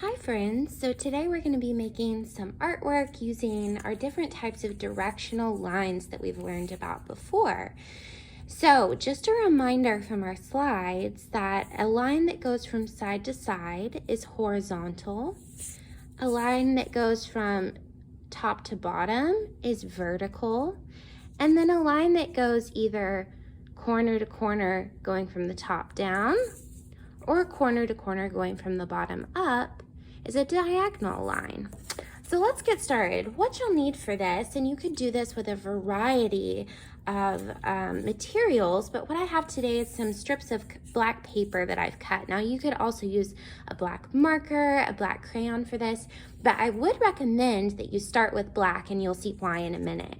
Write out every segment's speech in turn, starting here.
Hi friends, so today we're going to be making some artwork using our different types of directional lines that we've learned about before. So just a reminder from our slides that a line that goes from side to side is horizontal. A line that goes from top to bottom is vertical. And then a line that goes either corner to corner going from the top down or corner to corner going from the bottom up is a diagonal line. So let's get started. What you'll need for this, and you could do this with a variety of materials, but what I have today is some strips of black paper that I've cut. Now you could also use a black marker, a black crayon for this, but I would recommend that you start with black, and you'll see why in a minute.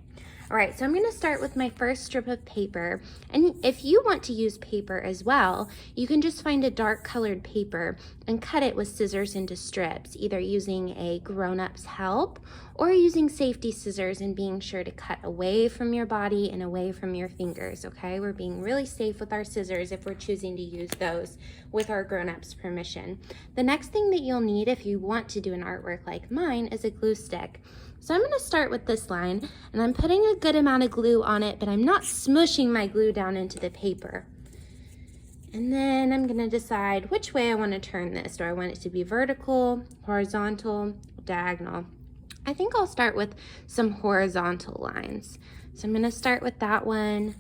All right, so I'm gonna start with my first strip of paper. And if you want to use paper as well, you can just find a dark colored paper and cut it with scissors into strips, either using a grown-up's help or using safety scissors and being sure to cut away from your body and away from your fingers, okay? We're being really safe with our scissors if we're choosing to use those with our grown-up's permission. The next thing that you'll need if you want to do an artwork like mine is a glue stick. So I'm going to start with this line, and I'm putting a good amount of glue on it, but I'm not smushing my glue down into the paper. And then I'm going to decide which way I want to turn this. Do I want it to be vertical, horizontal, diagonal? I think I'll start with some horizontal lines. So I'm going to start with that one.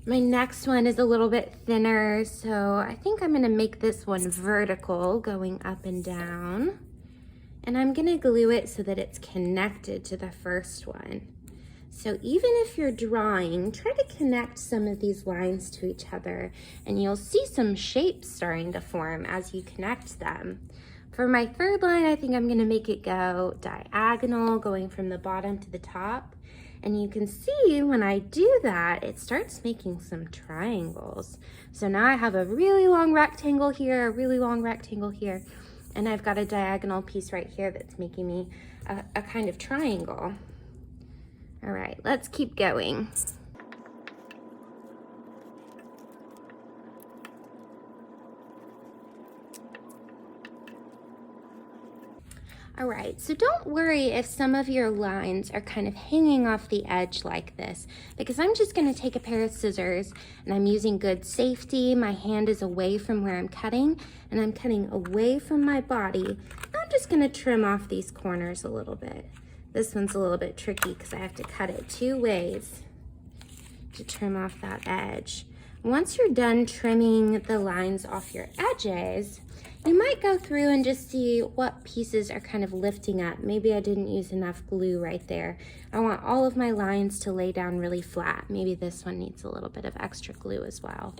My next one is a little bit thinner, so I think I'm going to make this one vertical, going up and down. And I'm gonna glue it so that it's connected to the first one. So even if you're drawing, try to connect some of these lines to each other, and you'll see some shapes starting to form as you connect them. For my third line, I think I'm gonna make it go diagonal, going from the bottom to the top. And you can see when I do that, it starts making some triangles. So now I have a really long rectangle here, a really long rectangle here, and I've got a diagonal piece right here that's making me a kind of triangle. All right, let's keep going. All right, so don't worry if some of your lines are kind of hanging off the edge like this, because I'm just gonna take a pair of scissors and I'm using good safety. My hand is away from where I'm cutting, and I'm cutting away from my body. I'm just gonna trim off these corners a little bit. This one's a little bit tricky because I have to cut it two ways to trim off that edge. Once you're done trimming the lines off your edges, you might go through and just see what pieces are kind of lifting up. Maybe I didn't use enough glue right there. I want all of my lines to lay down really flat. Maybe this one needs a little bit of extra glue as well.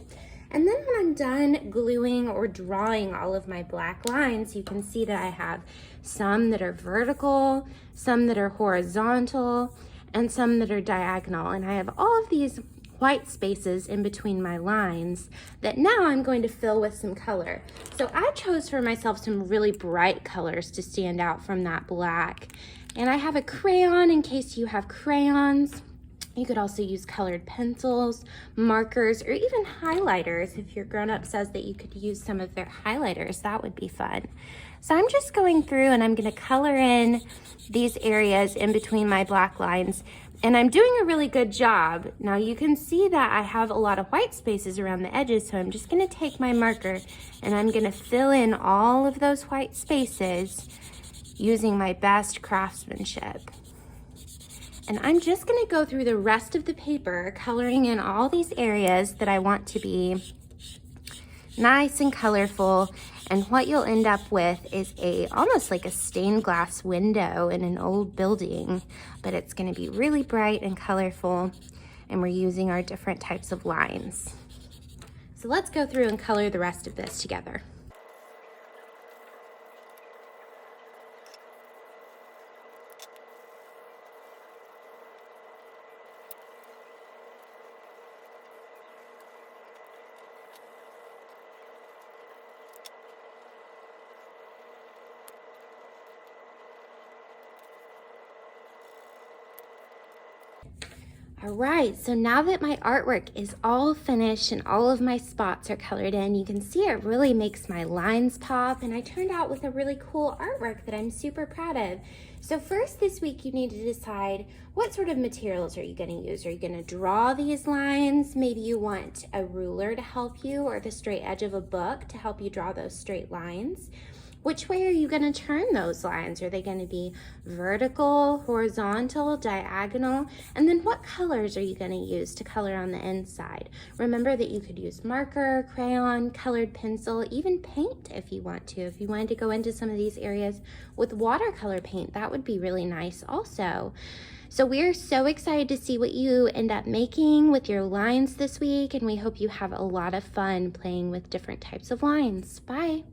And then when I'm done gluing or drawing all of my black lines, you can see that I have some that are vertical, some that are horizontal, and some that are diagonal. And I have all of these white spaces in between my lines that now I'm going to fill with some color. So I chose for myself some really bright colors to stand out from that black. And I have a crayon in case you have crayons. You could also use colored pencils, markers, or even highlighters. If your grown-up says that you could use some of their highlighters, that would be fun. So I'm just going through and I'm gonna color in these areas in between my black lines, and I'm doing a really good job. Now you can see that I have a lot of white spaces around the edges, so I'm just gonna take my marker and I'm gonna fill in all of those white spaces using my best craftsmanship. And I'm just gonna go through the rest of the paper, coloring in all these areas that I want to be nice and colorful. And what you'll end up with is almost like a stained glass window in an old building, but it's gonna be really bright and colorful, and we're using our different types of lines. So let's go through and color the rest of this together. All right, so now that my artwork is all finished and all of my spots are colored in, you can see it really makes my lines pop, and I turned out with a really cool artwork that I'm super proud of. So first this week you need to decide what sort of materials are you going to use. Are you going to draw these lines? Maybe you want a ruler to help you, or the straight edge of a book to help you draw those straight lines. Which way are you going to turn those lines? Are they going to be vertical, horizontal, diagonal? And then what colors are you going to use to color on the inside? Remember that you could use marker, crayon, colored pencil, even paint if you want to. If you wanted to go into some of these areas with watercolor paint, that would be really nice also. So we're so excited to see what you end up making with your lines this week, and we hope you have a lot of fun playing with different types of lines. Bye.